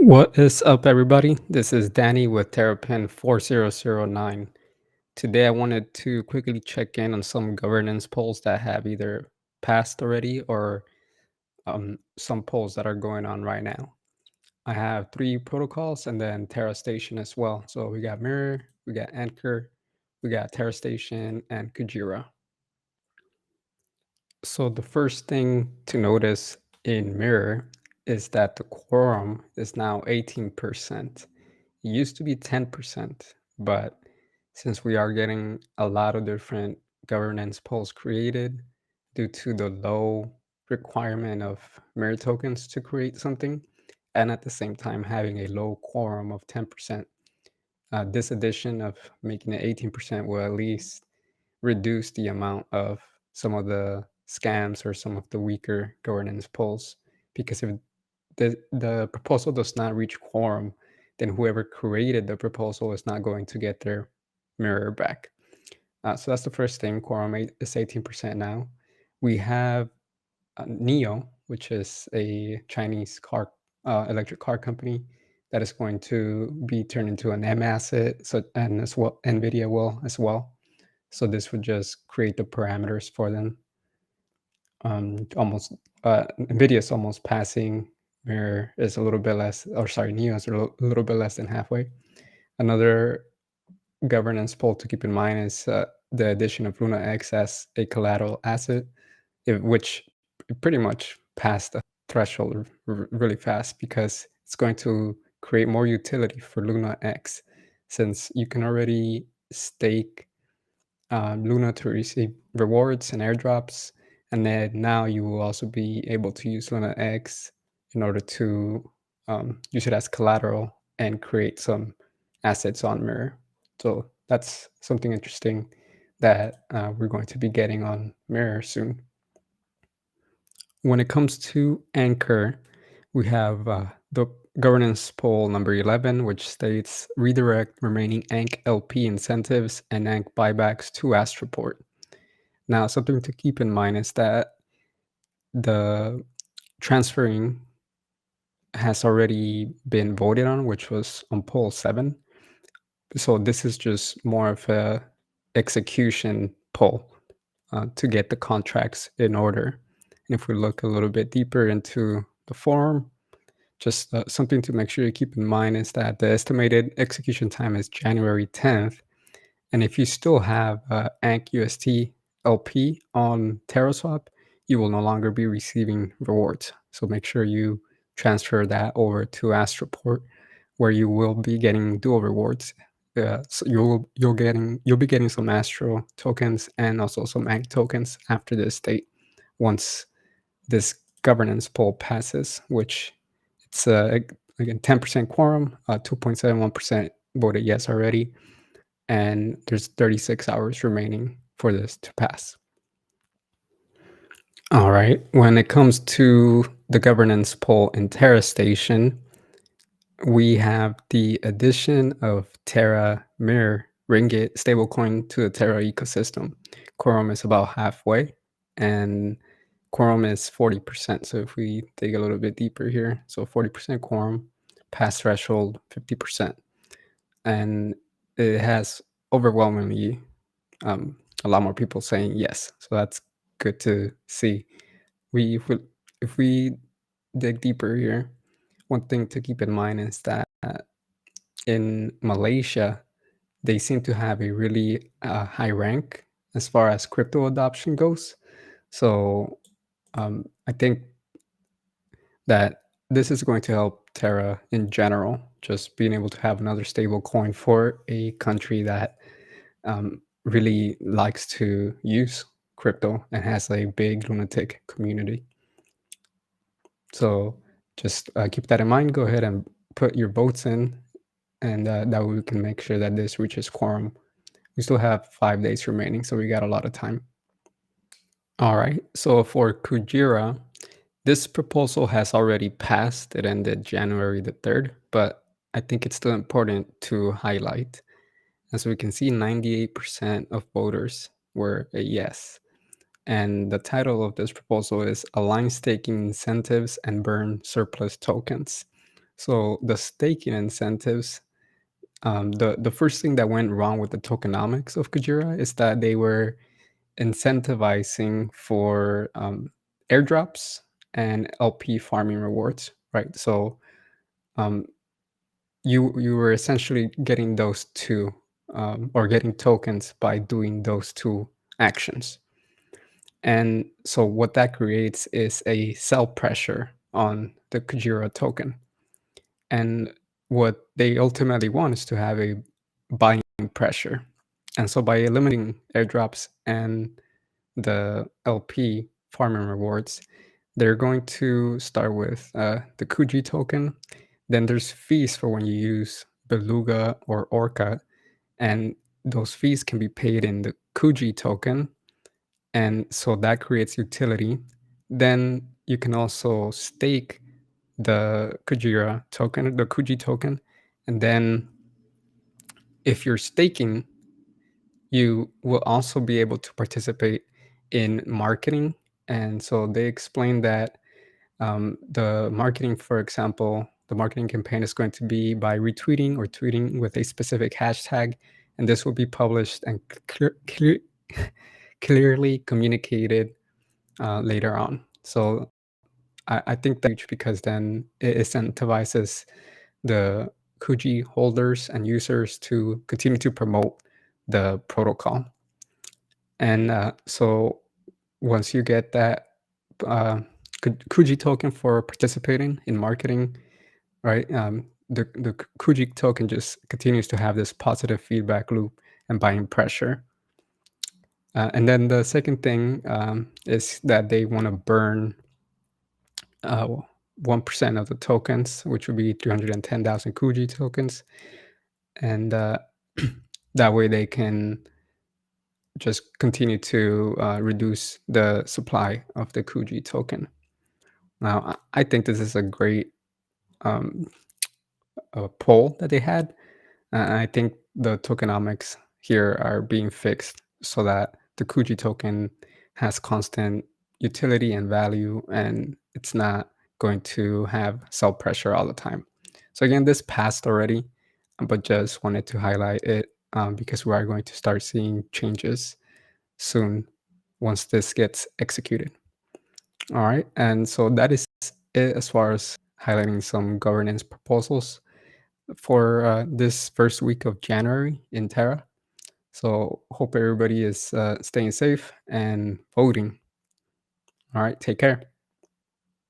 What is up, everybody? This is Danny with TerraPin 4009. Today, I wanted to quickly check in on some governance polls that have either passed already or some polls that are going on right now. I have three protocols and then Terra Station as well. So we got MIR, we got Anchor, we got Terra Station, and Kujira. So the first thing to notice in Mirror is that the quorum is now 18%. It used to be 10%, but since we are getting a lot of different governance polls created due to the low requirement of Mirror tokens to create something, and at the same time having a low quorum of 10%, this addition of making it 18% will at least reduce the amount of some of the scams or some of the weaker governance polls. Because if the proposal does not reach quorum, then whoever created the proposal is not going to get their mirror back. So that's the first thing. Quorum is 18% now. We have NEO, which is a Chinese electric car company that is going to be turned into an M asset. So and as well, NVIDIA will as well. So this would just create the parameters for them. Almost NVIDIA is almost passing. Mirror is a little bit less, or sorry, NEO is a little bit less than halfway. Another governance poll to keep in mind is the addition of Luna X as a collateral asset, which pretty much passed the threshold really fast because it's going to create more utility for Luna X, since you can already stake Luna to receive rewards and airdrops. And then now you will also be able to use Luna X in order to use it as collateral and create some assets on Mirror. So that's something interesting that we're going to be getting on Mirror soon. When it comes to Anchor, we have the governance poll number 11, which states redirect remaining ANC LP incentives and ANC buybacks to Astroport. Now, something to keep in mind is that the transferring has already been voted on, which was on poll 7. So this is just more of a execution poll to get the contracts in order. And if we look a little bit deeper into the form, just something to make sure you keep in mind is that the estimated execution time is January 10th. And if you still have ANC UST LP on TerraSwap, you will no longer be receiving rewards. So make sure you transfer that over to Astroport, where you will be getting dual rewards. So you'll be getting some Astro tokens and also some ANC tokens after this date, once this governance poll passes, which it's again 10% quorum, 2.71% voted yes already, and there's 36 hours remaining for this to pass. All right, when it comes to the governance poll in Terra Station, we have the addition of Terra Mir Ringgit stablecoin to the Terra ecosystem. Quorum is about halfway, and quorum is 40%. So if we dig a little bit deeper here, so 40% quorum, pass threshold 50%, and it has overwhelmingly a lot more people saying yes. So that's good to see. If we dig deeper here, one thing to keep in mind is that in Malaysia, they seem to have a really high rank as far as crypto adoption goes. So I think that this is going to help Terra in general, just being able to have another stable coin for a country that really likes to use crypto and has a big lunatic community. So just keep that in mind. Go ahead and put your votes in, and that way we can make sure that this reaches quorum. We still have 5 days remaining, so we got a lot of time. All right, so for Kujira, this proposal has already passed. It ended January the 3rd, but I think it's still important to highlight. As we can see, 98% of voters were a yes. And the title of this proposal is Align Staking Incentives and Burn Surplus Tokens. So the staking incentives, the first thing that went wrong with the tokenomics of Kujira is that they were incentivizing for airdrops and LP farming rewards, right? So um, you were essentially getting those two, or getting tokens by doing those two actions. And so what that creates is a sell pressure on the Kujira token. And what they ultimately want is to have a buying pressure. And so by eliminating airdrops and the LP farming rewards, they're going to start with the KUJI token. Then there's fees for when you use Beluga or Orca, and those fees can be paid in the KUJI token, and so that creates utility. Then you can also stake the Kujira token, the KUJI token, and then if you're staking, you will also be able to participate in marketing. And so they explained that the marketing, for example, the marketing campaign is going to be by retweeting or tweeting with a specific hashtag, and this will be published and clearly communicated later on. So I think that's huge because then it incentivizes the Kuji holders and users to continue to promote the protocol. And so once you get that Kuji token for participating in marketing, right? The Kuji token just continues to have this positive feedback loop and buying pressure. And then the second thing is that they want to burn 1% of the tokens, which would be 310,000 Kuji tokens. And that way they can just continue to reduce the supply of the Kuji token. Now, I think this is a great um, poll that they had. I think the tokenomics here are being fixed so that the Kuji token has constant utility and value, and it's not going to have sell pressure all the time. So again, this passed already, but just wanted to highlight it because we are going to start seeing changes soon once this gets executed. All right, and so that is it as far as highlighting some governance proposals for this first week of January in Terra. So hope everybody is staying safe and voting. All right, take care.